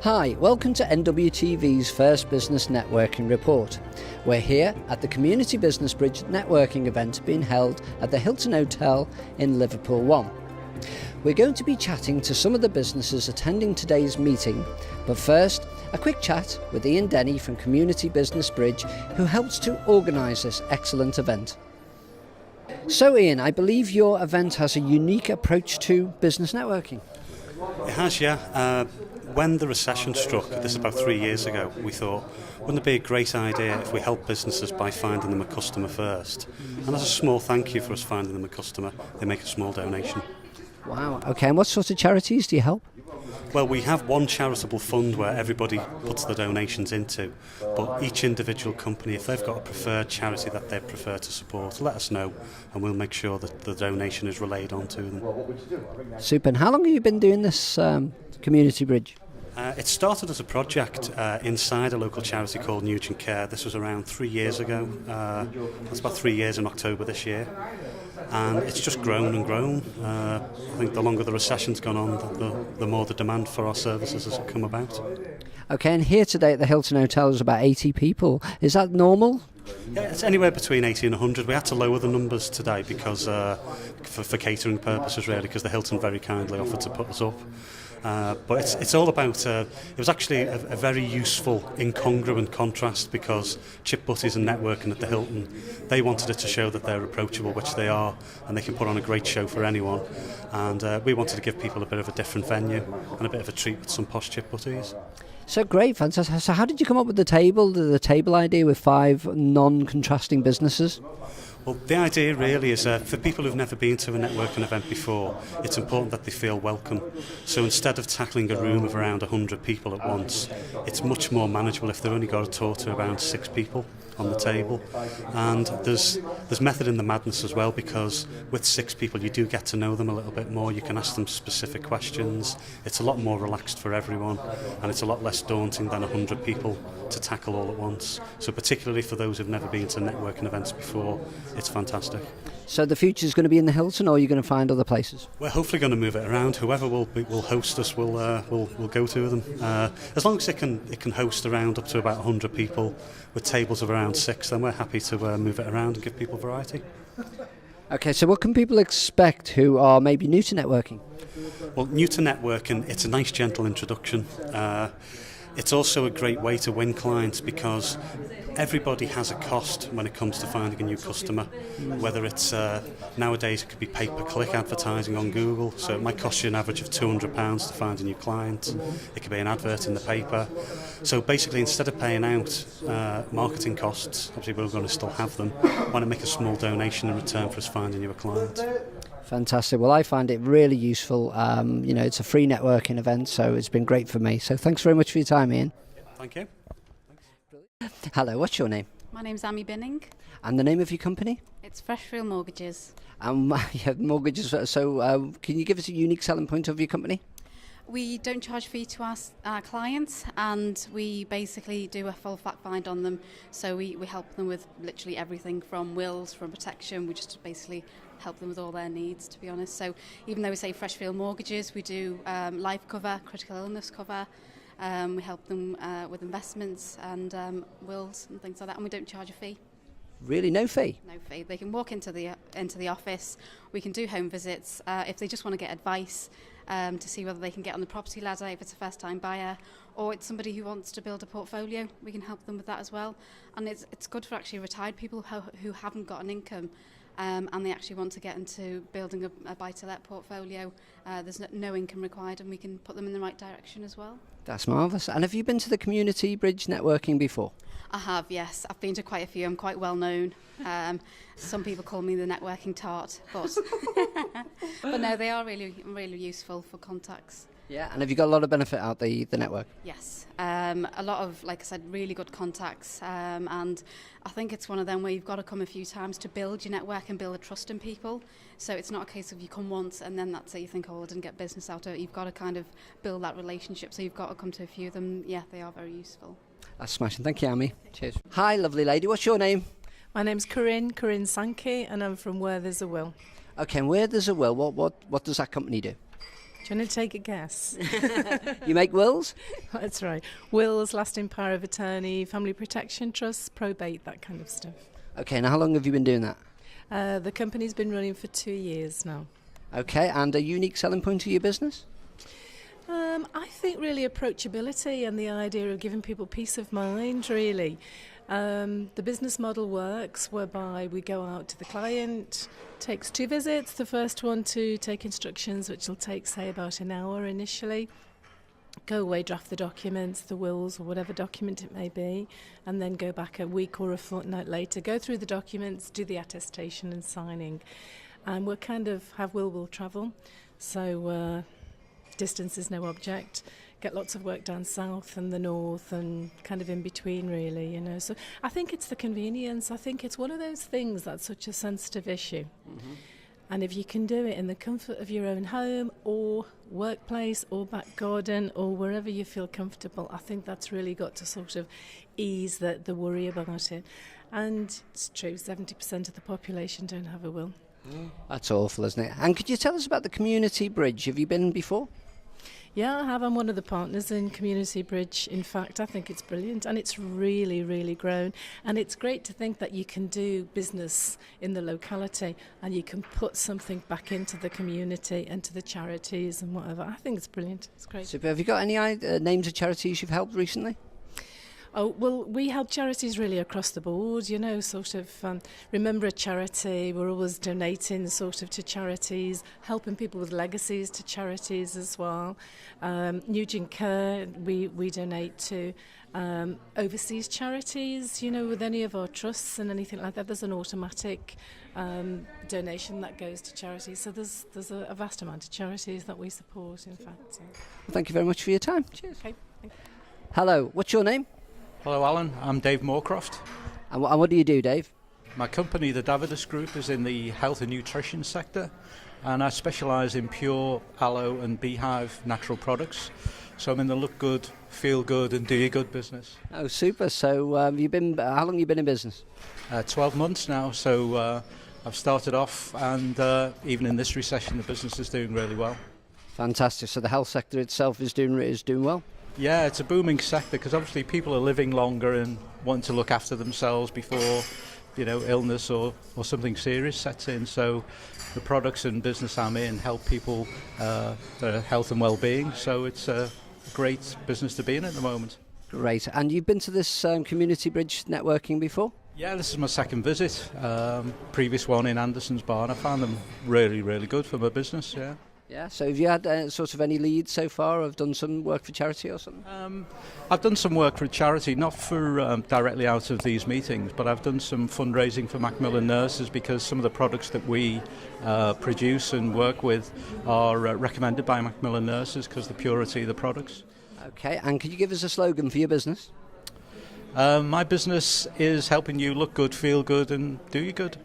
Hi, welcome to Nwtv's first business networking report. We're here at the Community Business Bridge networking event being held at the Hilton Hotel in Liverpool 1. We're going to be chatting to some of the businesses attending today's meeting, but first, a quick chat with Ian Denny from Community Business Bridge, who helps to organise this excellent event. So Ian, I believe your event has a unique approach to business networking. It has, yeah. When the recession struck, this is about 3 years ago, we thought, wouldn't it be a great idea if we help businesses by finding them a customer first? And as a small thank you for us finding them a customer, they make a small donation. Wow, okay, and what sort of charities do you help? Well, we have one charitable fund where everybody puts their donations into, but each individual company, if they've got a preferred charity that they prefer to support, let us know and we'll make sure that the donation is relayed on to them. Super, and how long have you been doing this Community Bridge? It started as a project inside a local charity called Nwtv. This was around 3 years ago. That's about 3 years in October this year. And it's just grown and grown. I think the longer the recession's gone on, the more the demand for our services has come about. Okay, and here today at the Hilton Hotel is about 80 people. Is that normal? Yeah, it's anywhere between 80 and 100. We had to lower the numbers today because for catering purposes, really, because the Hilton very kindly offered to put us up. But it's all about, it was actually a very useful incongruent contrast because chip butties and networking at the Hilton, they wanted it to show that they're approachable, which they are, and they can put on a great show for anyone. And we wanted to give people a bit of a different venue and a bit of a treat with some posh chip butties. So great, fantastic. So how did you come up with the table idea with 5 non-contrasting businesses? Well, the idea really is for people who've never been to a networking event before, it's important that they feel welcome. So instead of tackling a room of around 100 people at once, it's much more manageable if they've only got to talk to around 6 people on the table. And there's method in the madness as well, because with 6 people you do get to know them a little bit more. You can ask them specific questions. It's a lot more relaxed for everyone, and it's a lot less daunting than 100 people to tackle all at once. So particularly for those who've never been to networking events before, it's fantastic. So the future is going to be in the Hilton, or are you going to find other places? We're hopefully going to move it around. Whoever will host us will go to them. As long as it can host around up to about 100 people with tables of around 6, then we're happy to move it around and give people variety. Okay, so what can people expect who are maybe new to networking? Well, new to networking, it's a nice gentle introduction. It's also a great way to win clients because everybody has a cost when it comes to finding a new customer. Whether it's nowadays it could be pay-per-click advertising on Google, so it might cost you an average of £200 to find a new client. It could be an advert in the paper. So basically, instead of paying out marketing costs, obviously we're going to still have them, why not make a small donation in return for us finding you a client? Fantastic. Well, I find it really useful. It's a free networking event, so it's been great for me. So thanks very much for your time, Ian. Thank you. Hello, what's your name? My name's Amy Binning. And the name of your company? It's Freshfield Mortgages. Yeah, mortgages. So can you give us a unique selling point of your company? We don't charge fee to our clients, and we basically do a full fact find on them. So we help them with literally everything from wills, from protection. We just basically help them with all their needs, to be honest. So even though we say Freshfield Mortgages, we do life cover, critical illness cover. We help them with investments and wills and things like that, and we don't charge a fee. Really, no fee? No fee. They can walk into the office. We can do home visits if they just want to get advice to see whether they can get on the property ladder if it's a first-time buyer, or it's somebody who wants to build a portfolio. We can help them with that as well. And it's good for actually retired people who haven't got an income and they actually want to get into building a buy-to-let portfolio. There's no income required, and we can put them in the right direction as well. That's marvellous. And have you been to the Community Bridge networking before? I have, yes. I've been to quite a few. I'm quite well known. Some people call me the networking tart, but but no, they are really, really useful for contacts. Yeah, and have you got a lot of benefit out the network? Yes, a lot of, like I said, really good contacts, and I think it's one of them where you've got to come a few times to build your network and build a trust in people. So it's not a case of you come once and then that's it, you think, oh, I didn't get business out of it. You've got to kind of build that relationship, so you've got to come to a few of them. Yeah, they are very useful. That's smashing. Thank you, Amy. Cheers. Hi, lovely lady. What's your name? My name's Corinne Sankey, and I'm from Where There's a Will. Okay, and Where There's a Will, what does that company do? Do you want to take a guess? You make wills? That's right. Wills, lasting power of attorney, family protection trusts, probate, that kind of stuff. Okay, now how long have you been doing that? The company's been running for 2 years now. Okay, and a unique selling point of your business? I think really approachability and the idea of giving people peace of mind, really. The business model works whereby we go out to the client, takes 2 visits. The first one to take instructions, which will take, say, about an hour initially. Go away, draft the documents, the wills or whatever document it may be, and then go back a week or a fortnight later, go through the documents, do the attestation and signing. And we'll kind of have will travel. So distance is no object. Get lots of work down south and the north and kind of in between, really, you know. So I think it's the convenience. I think it's one of those things that's such a sensitive issue. Mm-hmm. And if you can do it in the comfort of your own home or workplace or back garden or wherever you feel comfortable, I think that's really got to sort of ease the worry about it. And it's true, 70% of the population don't have a will. That's awful, isn't it? And could you tell us about the Community Bridge? Have you been before? Yeah, I have. I'm one of the partners in Community Bridge. In fact, I think it's brilliant and it's really, really grown. And it's great to think that you can do business in the locality and you can put something back into the community and to the charities and whatever. I think it's brilliant. It's great. Super. Have you got any names of charities you've helped recently? Oh, well, we help charities really across the board, you know, sort of remember a charity, we're always donating sort of to charities, helping people with legacies to charities as well. Nugent Care, we donate to overseas charities, you know, with any of our trusts and anything like that. There's an automatic donation that goes to charities. So there's a vast amount of charities that we support, in fact. So. Well, thank you very much for your time. Cheers. Okay. Thank you. Hello, what's your name? Hello Alan, I'm Dave Moorcroft. And what do you do, Dave? My company, the Davidas Group, is in the health and nutrition sector, and I specialise in pure aloe and beehive natural products. So I'm in the look good, feel good and do you good business. Oh, super. So how long have you been in business? 12 months now, so I've started off and even in this recession the business is doing really well. Fantastic. So the health sector itself is doing well? Yeah, it's a booming sector because obviously people are living longer and want to look after themselves before, you know, illness or something serious sets in. So the products and business I'm in help people their health and well-being. So it's a great business to be in at the moment. Great. And you've been to this Community Bridge networking before? Yeah, this is my second visit. Previous one in Anderson's Barn. I found them really, really good for my business, yeah. Yeah, so have you had sort of any leads so far? Or have done some work for charity or something? I've done some work for charity, not for directly out of these meetings, but I've done some fundraising for Macmillan Nurses because some of the products that we produce and work with are recommended by Macmillan Nurses because of the purity of the products. Okay, and could you give us a slogan for your business? My business is helping you look good, feel good and do you good.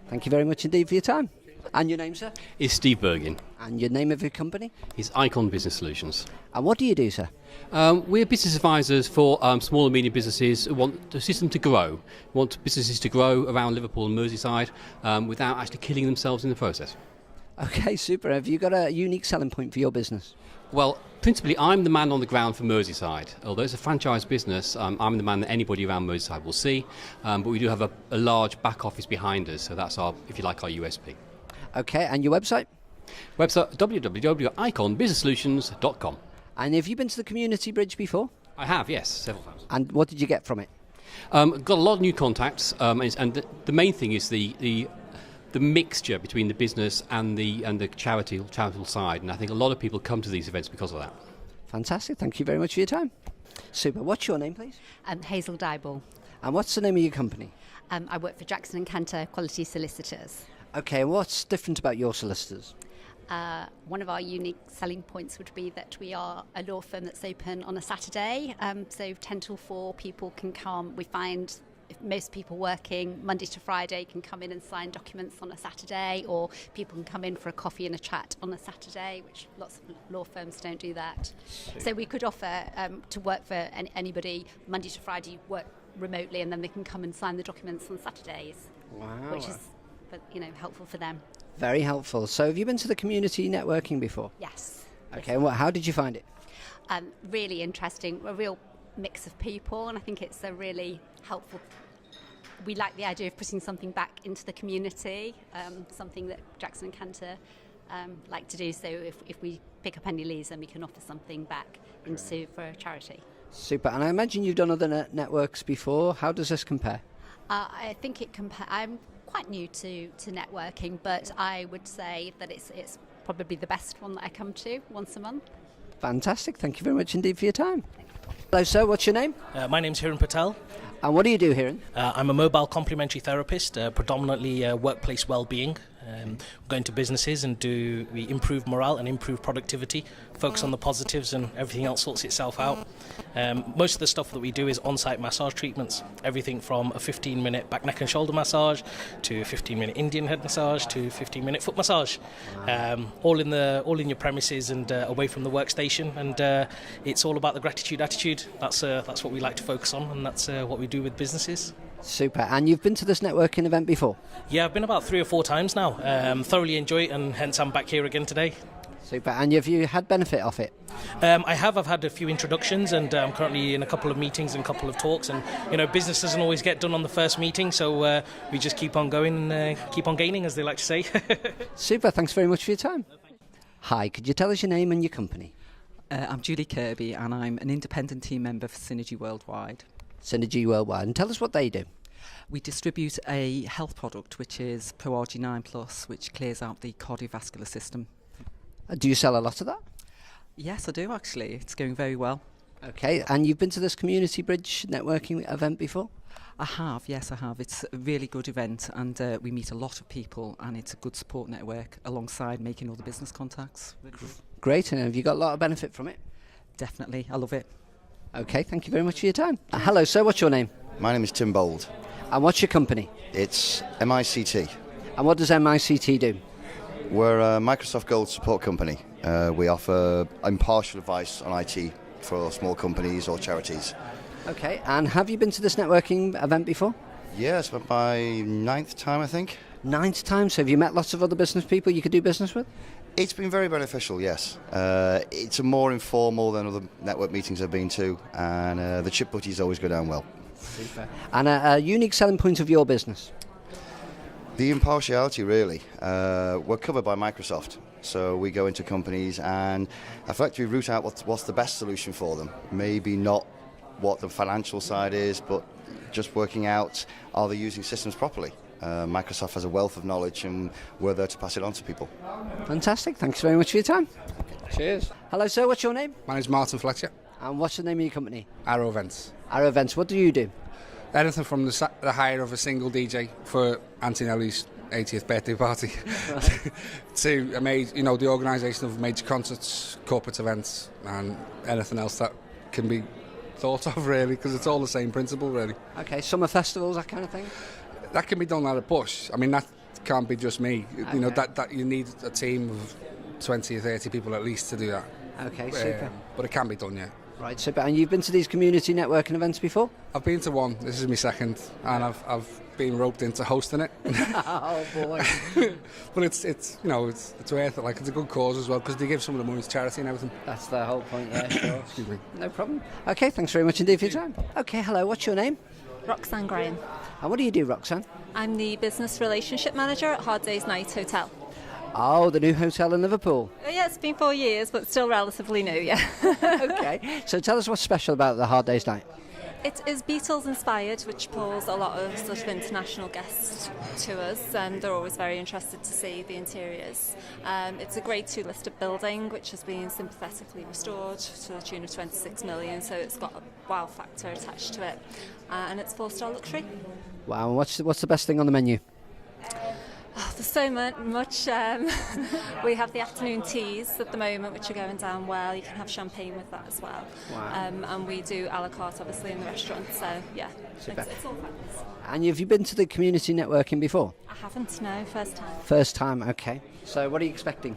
Thank you very much indeed for your time. And your name, sir? Is Steve Bergin. And your name of your company? He's Icon Business Solutions. And what do you do, sir? We're business advisors for small and medium businesses who want the system to grow. We want businesses to grow around Liverpool and Merseyside without actually killing themselves in the process. Okay, super. Have you got a unique selling point for your business? Well, principally, I'm the man on the ground for Merseyside. Although it's a franchise business, I'm the man that anybody around Merseyside will see. But we do have a large back office behind us, so that's our, if you like, our USP. Okay, and your website? Website www.iconbusinesssolutions.com. And have you been to the Community Bridge before? I have, yes, several times. And what did you get from it? Got a lot of new contacts, and the main thing is the mixture between the business and the charitable side. And I think a lot of people come to these events because of that. Fantastic. Thank you very much for your time. Super. What's your name, please? Hazel Dyball. And what's the name of your company? I work for Jackson and Cantor Quality Solicitors. Okay, and what's different about your solicitors? One of our unique selling points would be that we are a law firm that's open on a Saturday, so 10 till 4 people can come. We find if most people working Monday to Friday can come in and sign documents on a Saturday, or people can come in for a coffee and a chat on a Saturday, which lots of law firms don't do that. So we could offer to work for anybody Monday to Friday, work remotely, and then they can come and sign the documents on Saturdays. Wow. Which is, helpful for them. Very helpful. So have you been to the community networking before? Yes. Okay, and how did you find it? Really interesting, a real mix of people, and I think it's a really helpful. We like the idea of putting something back into the community, something that Jackson and Cantor like to do. So if we pick up any leads, then we can offer something back for a charity. Super. And I imagine you've done other networks before. How does this compare? I think I'm quite new to networking, but I would say that it's probably the best one that I come to once a month. Fantastic. Thank you very much indeed for your time. Hello, sir. What's your name? My name's Hilton Patel. And what do you do here? I'm a mobile complementary therapist, predominantly workplace well-being. We go into businesses and we improve morale and improve productivity, focus on the positives, and everything else sorts itself out. Most of the stuff that we do is on-site massage treatments, everything from a 15-minute back, neck and shoulder massage to a 15-minute Indian head massage to a 15-minute foot massage, all in your premises and away from the workstation. And it's all about the gratitude attitude. That's what we like to focus on, and that's what we do with businesses. Super. And you've been to this networking event before? Yeah, I've been about 3 or 4 times now. Thoroughly enjoy it, and hence I'm back here again today. Super. And have you had benefit off it? I have. I've had a few introductions, and I'm currently in a couple of meetings and a couple of talks. And business doesn't always get done on the first meeting, so we just keep on going and keep on gaining, as they like to say. Super. Thanks very much for your time. Hi. Could you tell us your name and your company? I'm Julie Kirby, and I'm an independent team member for Synergy Worldwide. Synergy Worldwide. And tell us what they do. We distribute a health product which is ProRG9+, which clears out the cardiovascular system. Do you sell a lot of that? Yes, I do actually. It's going very well. Okay, and you've been to this Community Bridge networking event before? I have, yes I have. It's a really good event, and we meet a lot of people, and it's a good support network alongside making all the business contacts. Great, and have you got a lot of benefit from it? Definitely, I love it. Okay, thank you very much for your time. Hello sir, what's your name? My name is Tim Bold. And what's your company? It's MICT. And what does MICT do? We're a Microsoft Gold support company. We offer impartial advice on IT for small companies or charities. Okay, and have you been to this networking event before? Yeah, it's my 9th time, I think. 9th time? So have you met lots of other business people you could do business with? It's been very beneficial, yes. It's a more informal than other network meetings I've been to, and the chip butties always go down well. Super. And a unique selling point of your business? The impartiality, really. We're covered by Microsoft, so we go into companies and effectively root out what's the best solution for them. Maybe not what the financial side is, but just working out, are they using systems properly? Microsoft has a wealth of knowledge, and we're there to pass it on to people. Fantastic. Thanks very much for your time. Cheers. Hello, sir. What's your name? My name's Martin Fletcher. And what's the name of your company? Arrow Events. Arrow Events. What do you do? Anything from the hire of a single DJ for Auntie Nellie's 80th birthday party to the organisation of major concerts, corporate events, and anything else that can be thought of, really, because it's all the same principle, really. Okay, summer festivals, that kind of thing? That can be done at a push. I mean, that can't be just me. Okay. That you need a team of 20 or 30 people at least to do that. Okay, super. But it can be done, yeah. Right, super. And you've been to these community networking events before? I've been to one. This is my second, and I've been roped into hosting it. Oh boy! But it's worth it. Like, it's a good cause as well, because they give some of the money to charity and everything. That's the whole point. Yeah, sure. Excuse me. No problem. Okay, thanks very much indeed for your time. Okay, hello. What's your name? Roxanne Graham. And what do you do, Roxanne? I'm the business relationship manager at Hard Days Night Hotel. Oh, the new hotel in Liverpool. Yeah, it's been 4 years, but still relatively new, yeah. Okay, so tell us what's special about the Hard Days Night. It is Beatles inspired, which pulls a lot of sort of international guests to us. They're always very interested to see the interiors. It's a Grade 2 listed building, which has been sympathetically restored to the tune of 26 million, so it's got a wow factor attached to it. And it's 4-star luxury. Wow, and what's the best thing on the menu? Oh, there's so much. We have the afternoon teas at the moment, which are going down well. You can have champagne with that as well. Wow. And we do a la carte, obviously, in the restaurant. So, yeah, super. It's all fabulous. And have you been to the community networking before? I haven't, no, first time. First time, okay. So what are you expecting?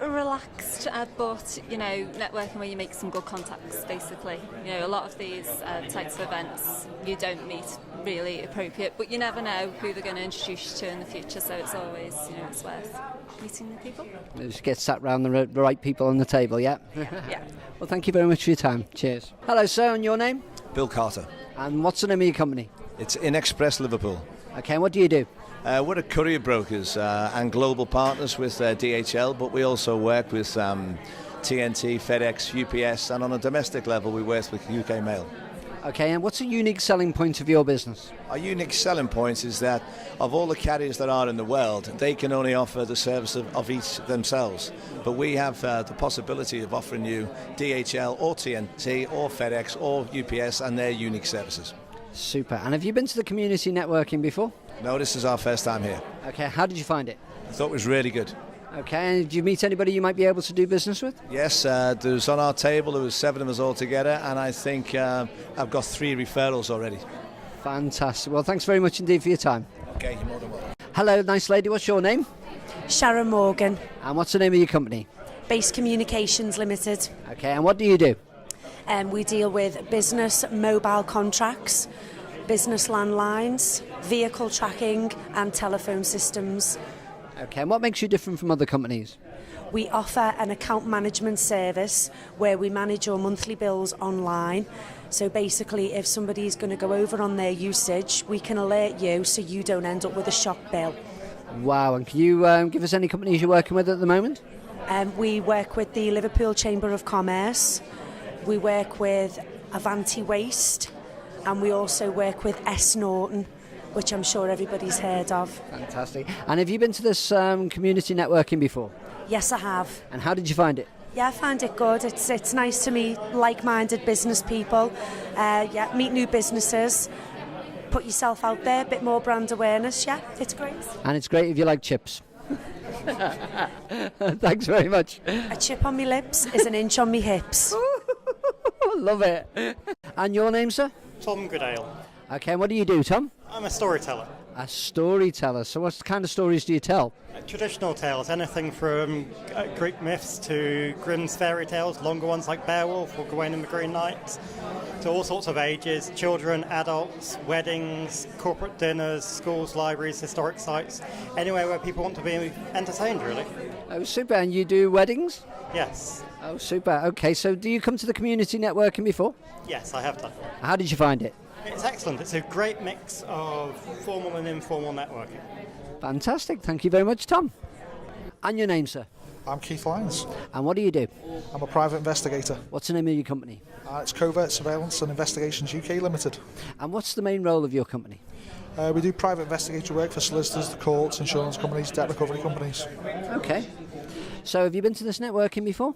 Relaxed, but networking where you make some good contacts. Basically, a lot of these types of events you don't meet really appropriate, but you never know who they're going to introduce you to in the future. So it's always, it's worth meeting the people. Just get sat round the right people on the table. Yeah. Yeah. Well, thank you very much for your time. Cheers. Hello, sir. And your name? Bill Carter. And what's the name of your company? It's In Express Liverpool. Okay. And what do you do? We're a courier brokers and global partners with DHL, but we also work with TNT, FedEx, UPS, and on a domestic level we work with UK Mail. Okay, and what's a unique selling point of your business? Our unique selling point is that of all the carriers that are in the world, they can only offer the service of each themselves. But we have the possibility of offering you DHL or TNT or FedEx or UPS and their unique services. Super. And have you been to the community networking before? No, this is our first time here. Okay, how did you find it? I thought it was really good. Okay, and did you meet anybody you might be able to do business with? Yes, there's on our table, there was 7 of us all together, and I think I've got 3 referrals already. Fantastic. Well, thanks very much indeed for your time. Okay, you're more than welcome. Hello, nice lady. What's your name? Sharon Morgan. And what's the name of your company? Base Communications Limited. Okay, and what do you do? We deal with business mobile contracts, business landlines, vehicle tracking and telephone systems. Okay, and what makes you different from other companies? We offer an account management service where we manage your monthly bills online. So basically, if somebody's going to go over on their usage, we can alert you so you don't end up with a shock bill. Wow, and can you give us any companies you're working with at the moment? We work with the Liverpool Chamber of Commerce, we work with Avanti Waste, and we also work with S. Norton, which I'm sure everybody's heard of. Fantastic. And have you been to this community networking before? Yes, I have. And how did you find it? Yeah, I find it good. It's nice to meet like-minded business people, meet new businesses, put yourself out there, a bit more brand awareness, it's great. And it's great if you like chips. Thanks very much. A chip on my lips is an inch on my hips. Love it. And your name, sir? Tom Goodale. Okay, and what do you do, Tom? I'm a storyteller. A storyteller. So what kind of stories do you tell? Traditional tales, anything from Greek myths to Grimm's fairy tales, longer ones like Beowulf or Gawain and the Green Knight, to all sorts of ages, children, adults, weddings, corporate dinners, schools, libraries, historic sites, anywhere where people want to be entertained, really. Oh, super. And you do weddings? Yes. Oh, super. Okay, so do you come to the community networking before? Yes, I have done. How did you find it? It's excellent. It's a great mix of formal and informal networking. Fantastic. Thank you very much, Tom. And your name, sir? I'm Keith Lyons. And what do you do? I'm a private investigator. What's the name of your company? It's Covert Surveillance and Investigations UK Limited. And what's the main role of your company? We do private investigatory work for solicitors, the courts, insurance companies, debt recovery companies. Okay. So have you been to this networking before?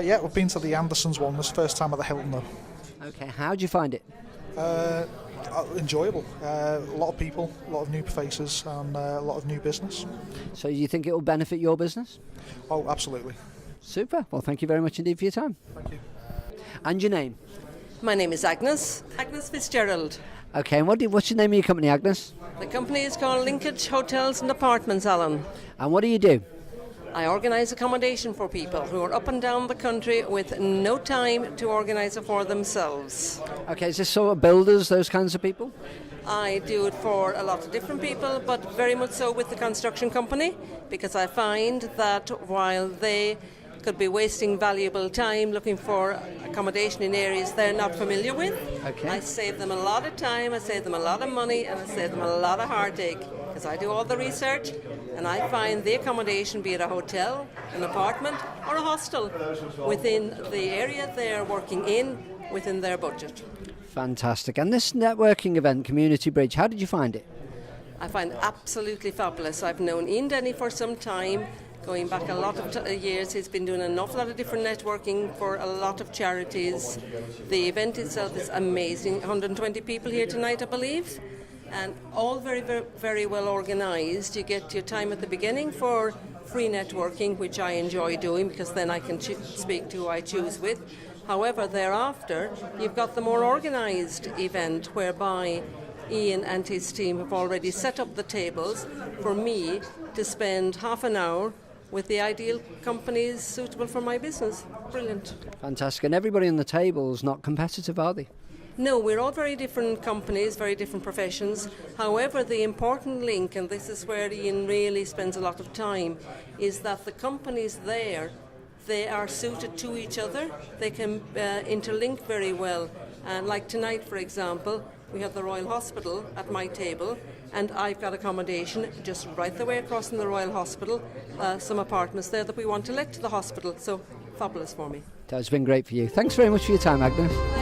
Yeah, we've been to the Andersons one. This is the first time at the Hilton, though. Okay. How did you find it? Enjoyable. A lot of people, a lot of new faces, and a lot of new business. So you think it will benefit your business? Oh, absolutely. Super. Well, thank you very much indeed for your time. Thank you. And your name? My name is Agnes Fitzgerald. Okay, and what's your name of your company, Agnes? The company is called Linkage Hotels and Apartments, Alan. And what do you do? I organise accommodation for people who are up and down the country with no time to organise it for themselves. Okay, is this sort of builders, those kinds of people? I do it for a lot of different people, but very much so with the construction company, because I find that while they could be wasting valuable time looking for accommodation in areas they're not familiar with, okay. I save them a lot of time, I save them a lot of money, and I save them a lot of heartache, because I do all the research and I find the accommodation, be it a hotel, an apartment or a hostel, within the area they're working in, within their budget. Fantastic. And this networking event, Community Bridge, how did you find it? I find it absolutely fabulous. I've known Ian Denny for some time, going back a lot of years. He's been doing an awful lot of different networking for a lot of charities. The event itself is amazing. 120 people here tonight, I believe, and all very, very, very well organised. You get your time at the beginning for free networking, which I enjoy doing because then I can speak to who I choose with. However, thereafter, you've got the more organised event whereby Ian and his team have already set up the tables for me to spend half an hour with the ideal companies suitable for my business. Brilliant. Fantastic. And everybody on the table is not competitive, are they? No, we're all very different companies, very different professions. However, the important link, and this is where Ian really spends a lot of time, is that the companies there, they are suited to each other. They can interlink very well. And like tonight, for example, we have the Royal Hospital at my table, and I've got accommodation just right the way across from the Royal Hospital, some apartments there that we want to let to the hospital. So, fabulous for me. That's been great for you. Thanks very much for your time, Agnes.